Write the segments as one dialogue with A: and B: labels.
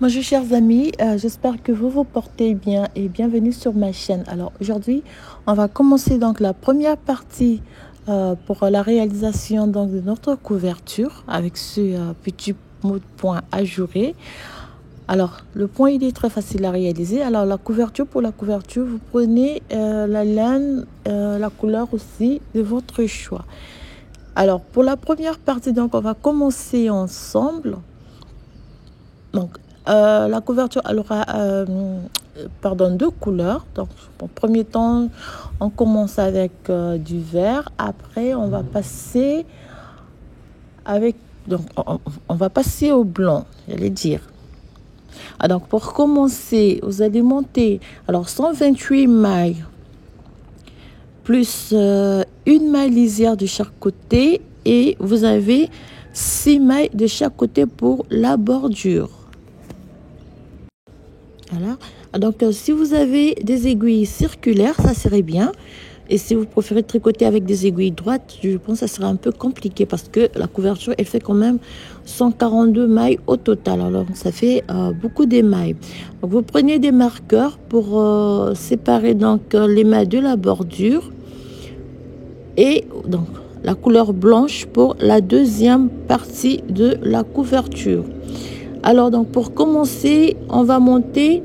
A: Bonjour chers amis, j'espère que vous vous portez bien et bienvenue sur ma chaîne. Alors aujourd'hui, on va commencer donc la première partie pour la réalisation donc de notre couverture avec ce petit mot de point ajouré. Alors le point il est très facile à réaliser. Alors la couverture, pour la couverture, vous prenez la laine, la couleur aussi de votre choix. Alors pour la première partie, donc on va commencer ensemble. Donc, la couverture, elle aura deux couleurs. Donc, en premier temps, on commence avec du vert. Après, on va passer avec... Donc, on va passer au blanc, j'allais dire. Donc, pour commencer, vous allez monter... Alors, 128 mailles, plus une maille lisière de chaque côté. Et vous avez 6 mailles de chaque côté pour la bordure. Voilà. Donc, si vous avez des aiguilles circulaires, ça serait bien. Et si vous préférez tricoter avec des aiguilles droites, je pense que ça sera un peu compliqué parce que la couverture, elle fait quand même 142 mailles au total. Alors, ça fait beaucoup d'émailles. Donc, vous prenez des marqueurs pour séparer donc les mailles de la bordure. Et donc, la couleur blanche pour la deuxième partie de la couverture. Alors, donc, pour commencer, on va monter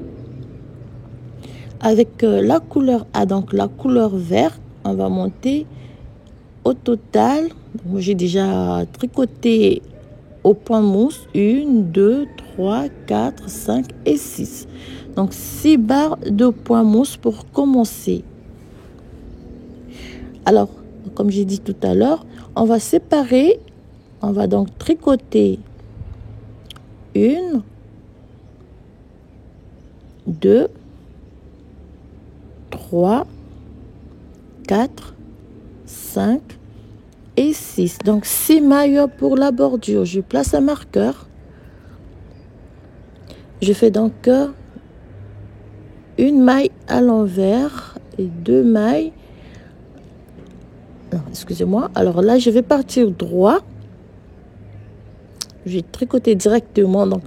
A: avec la couleur A, donc la couleur verte. On va monter au total. Moi, j'ai déjà tricoté au point mousse 1, 2, 3, 4, 5 et 6. Donc, 6 barres de point mousse pour commencer. Alors, comme j'ai dit tout à l'heure, on va séparer. On va donc tricoter 1, 2, 3, 4, 5 et 6. Donc 6 mailles pour la bordure. Je place un marqueur. Je fais donc une maille à l'envers et 2 mailles. Excusez-moi. Alors là, je vais partir droit. Je vais tricoter directement. Donc,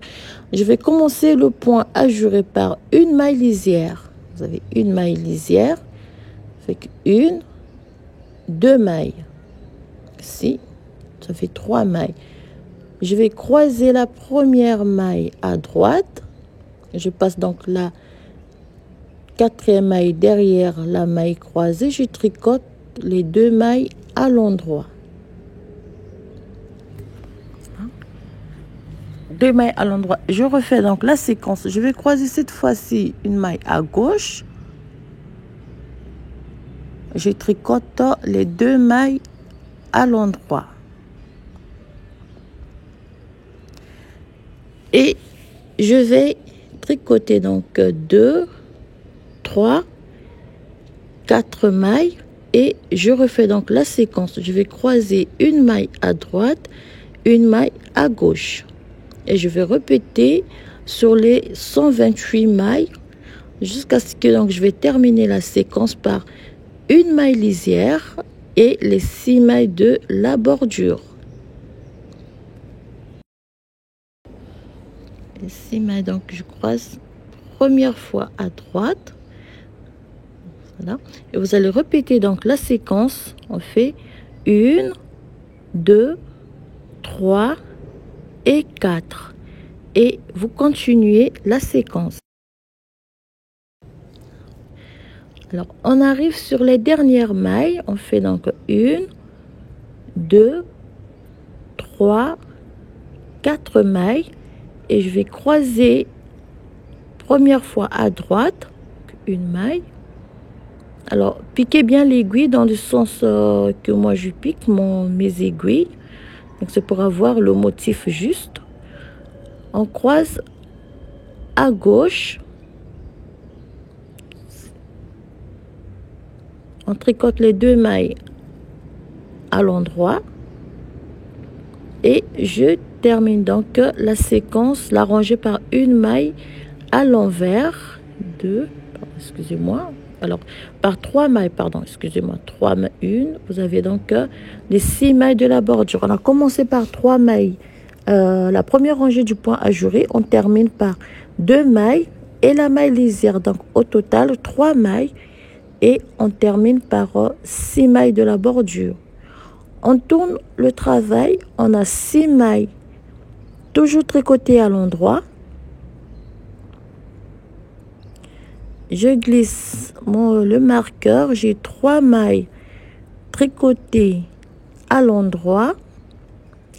A: je vais commencer le point ajouré par une maille lisière. Vous avez une maille lisière. Fait une, 2 mailles. Ici, ça fait 3 mailles. Je vais croiser la première maille à droite. Je passe donc la quatrième maille derrière la maille croisée. Je tricote les 2 mailles à l'endroit. 2 mailles à l'endroit. Je refais donc la séquence. Je vais croiser cette fois-ci une maille à gauche. Je tricote les 2 mailles à l'endroit. Et je vais tricoter donc 2, 3, 4 mailles. Et je refais donc la séquence. Je vais croiser une maille à droite, une maille à gauche. Et je vais répéter sur les 128 mailles jusqu'à ce que donc je vais terminer la séquence par une maille lisière et les 6 mailles de la bordure. Les 6 mailles, donc je croise première fois à droite. Voilà. Et vous allez répéter donc la séquence. On fait 1, 2, 3 et 4. Et vous continuez la séquence. Alors, on arrive sur les dernières mailles. On fait donc 1, 2, 3, 4 mailles. Et je vais croiser première fois à droite, une maille. Alors, piquez bien l'aiguille dans le sens que moi je pique mes aiguilles. Donc, c'est pour avoir le motif juste. On croise à gauche. On tricote les 2 mailles à l'endroit. Et je termine donc la séquence, la rangée par une maille à l'envers. 2, excusez-moi. Alors, par 3 mailles, pardon, excusez-moi. 3 mailles, 1. Vous avez donc les 6 mailles de la bordure. On a commencé par 3 mailles la première rangée du point ajouré, on termine par 2 mailles et la maille lisière. Donc au total 3 mailles et on termine par 6 mailles de la bordure. On tourne le travail, on a 6 mailles toujours tricotées à l'endroit. Je glisse le marqueur, j'ai 3 mailles tricotées à l'endroit.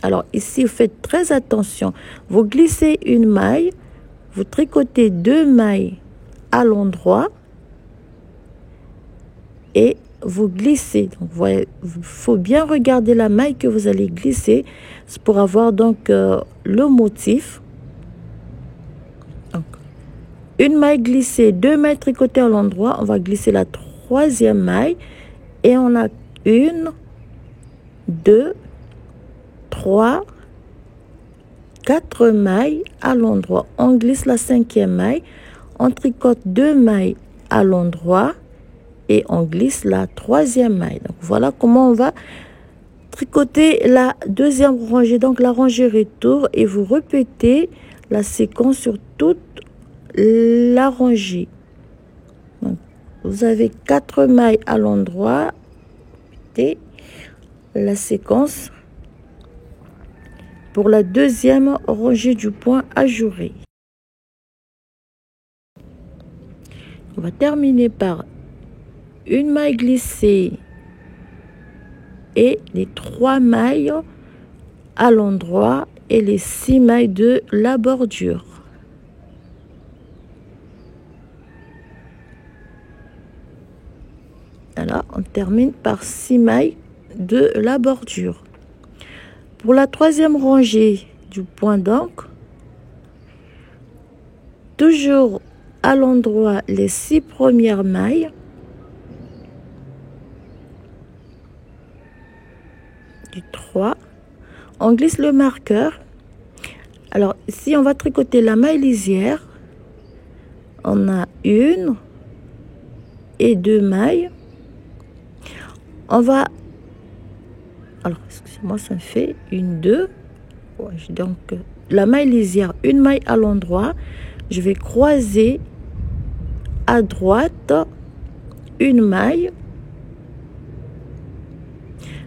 A: Alors ici, vous faites très attention. Vous glissez une maille, vous tricotez 2 mailles à l'endroit et vous glissez. Donc, voyez, il faut bien regarder la maille que vous allez glisser pour avoir donc le motif. Donc, une maille glissée, 2 mailles tricotées à l'endroit. On va glisser la 3e maille et on a 1, 2, 3, 4 mailles à l'endroit. On glisse la 5e maille, on tricote 2 mailles à l'endroit et on glisse la 3e maille. Donc voilà comment on va tricoter la 2e rangée, donc la rangée retour, et vous répétez la séquence sur toute la rangée. Donc, vous avez 4 mailles à l'endroit et la séquence pour la 2e rangée du point ajouré. On va terminer par une maille glissée et les 3 mailles à l'endroit et les 6 mailles de la bordure. Voilà, on termine par 6 mailles de la bordure. Pour la 3e rangée du point d'encre, toujours à l'endroit les 6 premières mailles. Du 3, on glisse le marqueur. Alors ici on va tricoter la maille lisière. On a 1 et 2 mailles. On va, alors excusez-moi, ça me fait 1, 2. Donc la maille lisière, une maille à l'endroit. Je vais croiser à droite une maille.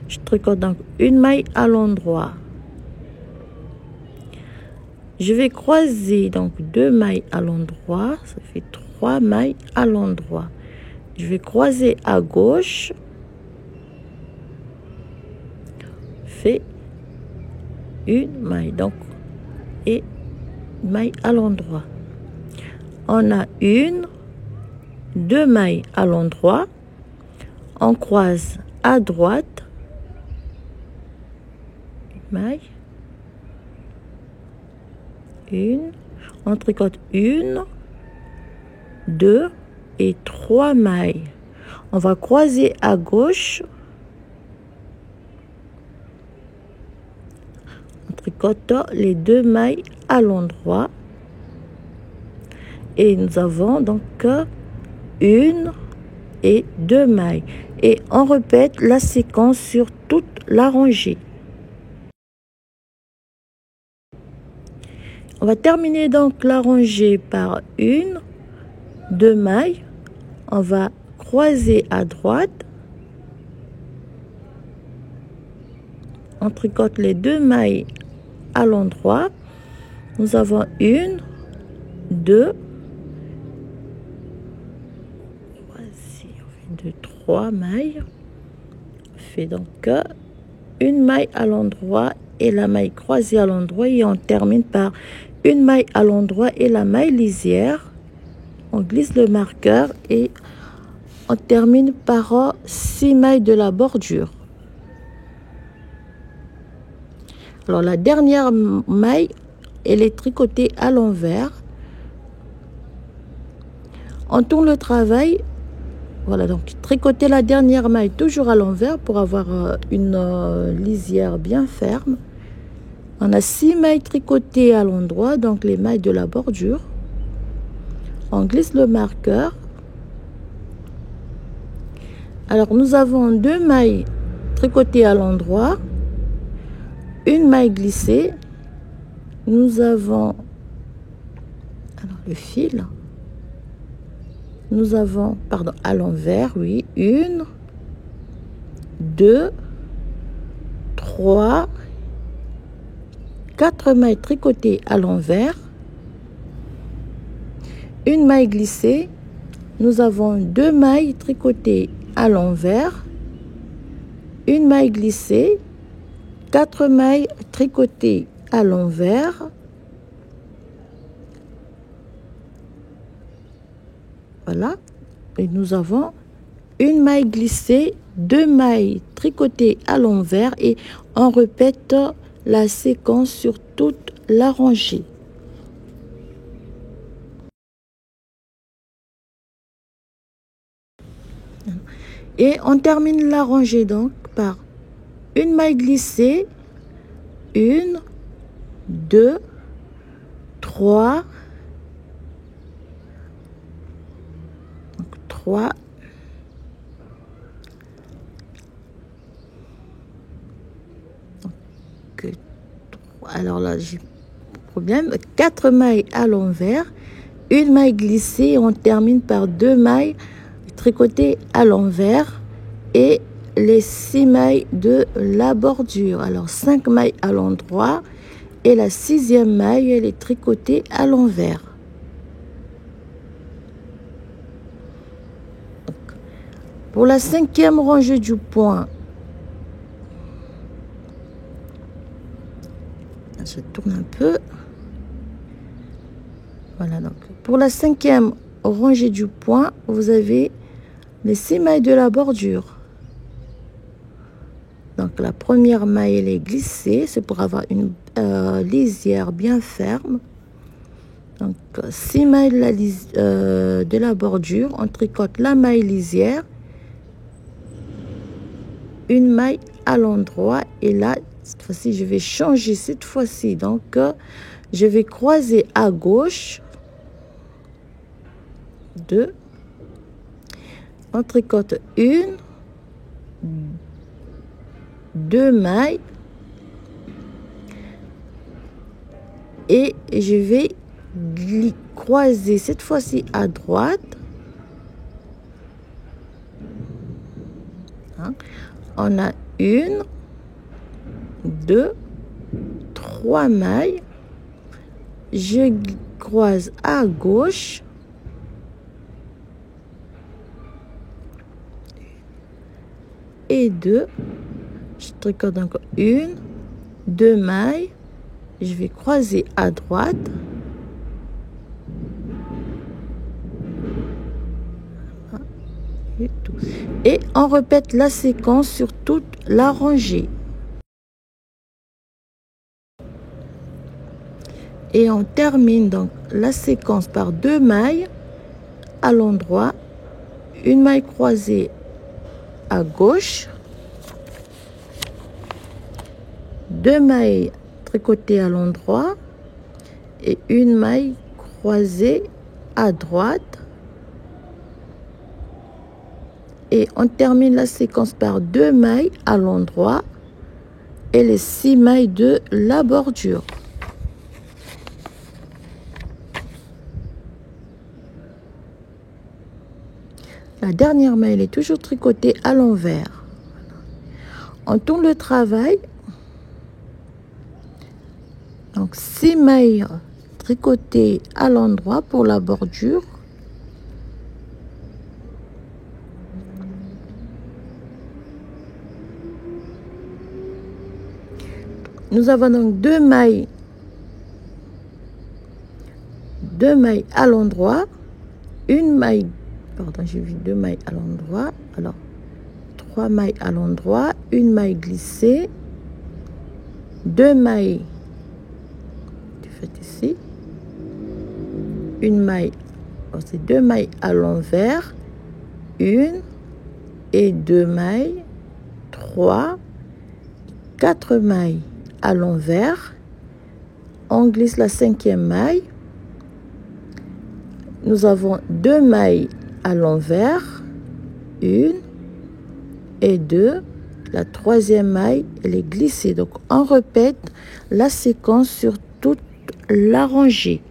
A: Je tricote donc une maille à l'endroit. Je vais croiser donc 2 mailles à l'endroit. Ça fait 3 mailles à l'endroit. Je vais croiser à gauche. Fait une maille donc et une maille à l'endroit. On a 1, 2 mailles à l'endroit. On croise à droite. Maille, 1, on tricote 1, 2 et 3 mailles. On va croiser à gauche, on tricote les 2 mailles à l'endroit et nous avons donc 1 et 2 mailles et on répète la séquence sur toute la rangée. On va terminer donc la rangée par 1, 2 mailles. On va croiser à droite. On tricote les 2 mailles à l'endroit. Nous avons 1, 2, 3 mailles. On fait donc une maille à l'endroit et la maille croisée à l'endroit et on termine par une maille à l'endroit et la maille lisière. On glisse le marqueur et on termine par 6 mailles de la bordure. Alors la dernière maille, elle est tricotée à l'envers. On tourne le travail. Voilà, donc tricoter la dernière maille toujours à l'envers pour avoir une lisière bien ferme. On a 6 mailles tricotées à l'endroit, donc les mailles de la bordure. On glisse le marqueur. Alors nous avons 2 mailles tricotées à l'endroit, une maille glissée nous avons alors le fil, nous avons, pardon, à l'envers, oui, 1, 2, 3, 4 mailles tricotées à l'envers, une maille glissée, nous avons 2 mailles tricotées à l'envers, une maille glissée, 4 mailles tricotées à l'envers, voilà, et nous avons une maille glissée, 2 mailles tricotées à l'envers, et on répète la séquence sur toute la rangée. Et on termine la rangée donc par une maille glissée, 1, 2, 3, 3, alors là j'ai problème, 4 mailles à l'envers, une maille glissée, et on termine par 2 mailles tricotées à l'envers et les 6 mailles de la bordure. Alors 5 mailles à l'endroit et la 6e maille elle est tricotée à l'envers. Pour la 5e rangée du point, je tourne un peu. Voilà, donc pour la 5e rangée du point, vous avez les 6 mailles de la bordure. Donc la première maille elle est glissée, c'est pour avoir une lisière bien ferme. Donc 6 mailles de la bordure, on tricote la maille lisière, une maille à l'endroit, et là cette fois-ci je vais changer cette fois-ci, donc je vais croiser à gauche, 2, on tricote 1, 2 mailles et je vais croiser cette fois-ci à droite, hein. On a 1, 2, 3 mailles, je croise à gauche, et 2, je tricote encore 1, 2 mailles, je vais croiser à droite, et on répète la séquence sur toute la rangée. Et on termine donc la séquence par 2 mailles à l'endroit, une maille croisée à gauche, 2 mailles tricotées à l'endroit et une maille croisée à droite. Et on termine la séquence par 2 mailles à l'endroit et les 6 mailles de la bordure. La dernière maille elle est toujours tricotée à l'envers. On tourne le travail. Donc 6 mailles tricotées à l'endroit pour la bordure. Nous avons donc 2 mailles à l'endroit, une maille, pardon, j'ai vu 2 mailles à l'endroit, alors 3 mailles à l'endroit, une maille glissée, 2 mailles ici, une maille, c'est 2 mailles à l'envers, 1 et 2 mailles, 3, 4 mailles à l'envers, on glisse la 5e maille, nous avons 2 mailles à l'envers, 1 et 2, la 3e maille elle est glissée, donc on répète la séquence sur toute la rangée.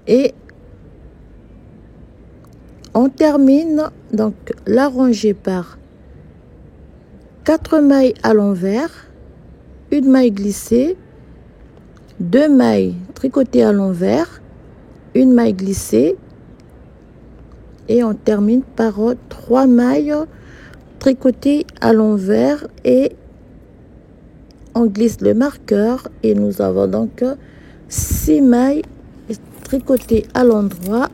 A: Et on termine donc la rangée par 4 mailles à l'envers, une maille glissée, 2 mailles tricotées à l'envers, une maille glissée et on termine par 3 mailles tricotées à l'envers et on glisse le marqueur et nous avons donc 6 mailles tricotées à l'endroit,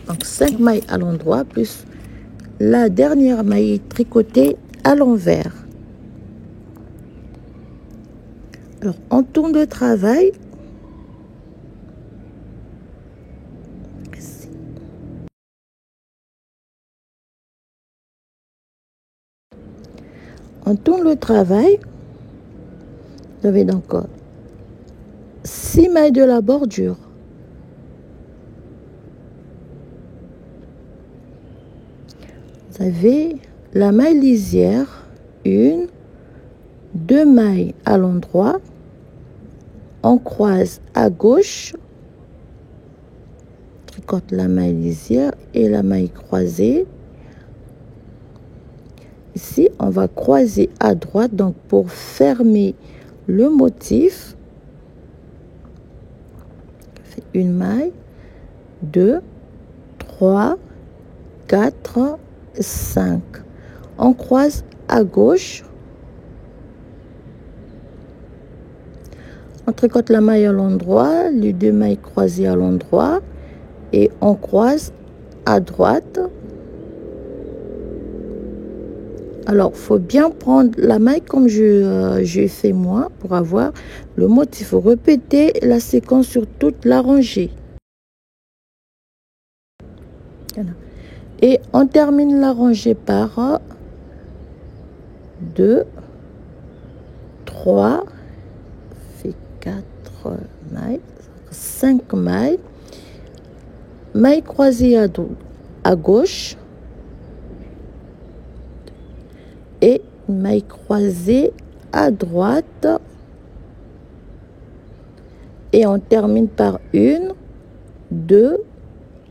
A: donc 5 mailles à l'endroit plus la dernière maille tricotée à l'envers. Alors on tourne le travail. On tourne le travail. Vous avez donc 6 mailles de la bordure. Vous avez la maille lisière, 1, 2 mailles à l'endroit. On croise à gauche, tricote la maille lisière et la maille croisée. Ici, on va croiser à droite, donc pour fermer le motif. On fait une maille, 2, 3, 4, 5. On croise à gauche. On tricote la maille à l'endroit, les 2 mailles croisées à l'endroit et on croise à droite. Alors, il faut bien prendre la maille comme j'ai fait moi pour avoir le motif. Il faut répéter la séquence sur toute la rangée. Voilà. Et on termine la rangée par 2, 3, 4 mailles, 5 mailles, mailles croisées à gauche et mailles croisées à droite et on termine par 1, 2,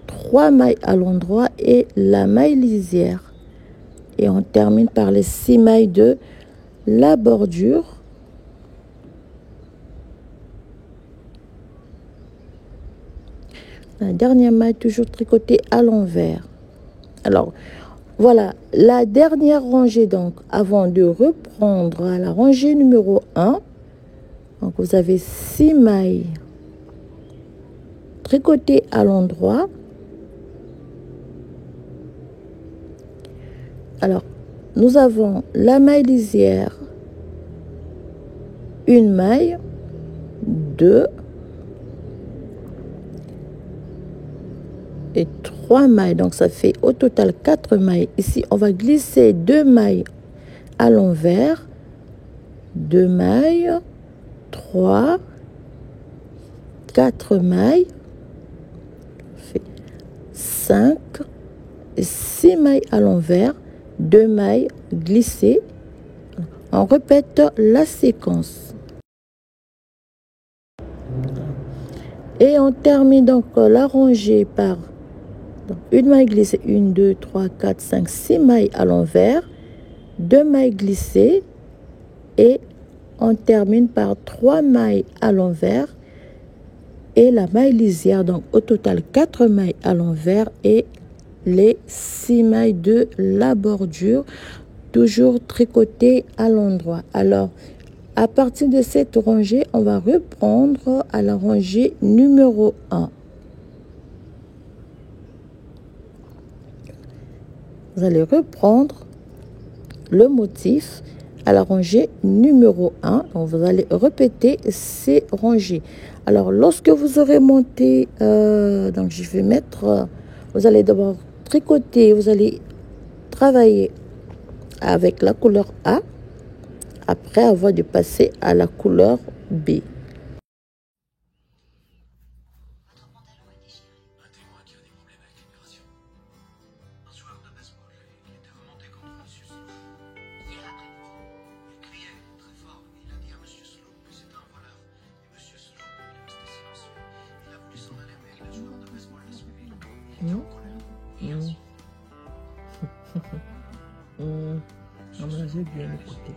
A: 3 mailles à l'endroit et la maille lisière et on termine par les 6 mailles de la bordure. La dernière maille toujours tricotée à l'envers. Alors, voilà la dernière rangée donc avant de reprendre à la rangée numéro 1. Donc, vous avez 6 mailles tricotées à l'endroit. Alors, nous avons la maille lisière, une maille, 2 et 3 mailles. Donc, ça fait au total 4 mailles. Ici, on va glisser 2 mailles à l'envers, 2 mailles, 3, 4 mailles, 5 et 6 mailles à l'envers, 2 mailles glissées. On répète la séquence. Et on termine donc la rangée par une maille glissée, 1, 2, 3, 4, 5, 6 mailles à l'envers, 2 mailles glissées et on termine par 3 mailles à l'envers et la maille lisière. Donc au total 4 mailles à l'envers et les 6 mailles de la bordure, toujours tricotées à l'endroit. Alors, à partir de cette rangée, on va reprendre à la rangée numéro 1. Vous allez reprendre le motif à la rangée numéro 1. Donc, vous allez répéter ces rangées. Alors, lorsque vous aurez monté, donc je vais mettre, vous allez d'abord tricoter, vous allez travailler avec la couleur A après avoir dû passer à la couleur B. Hmm? Hmm. Hmm. Ah, mais là, j'ai bien écouté.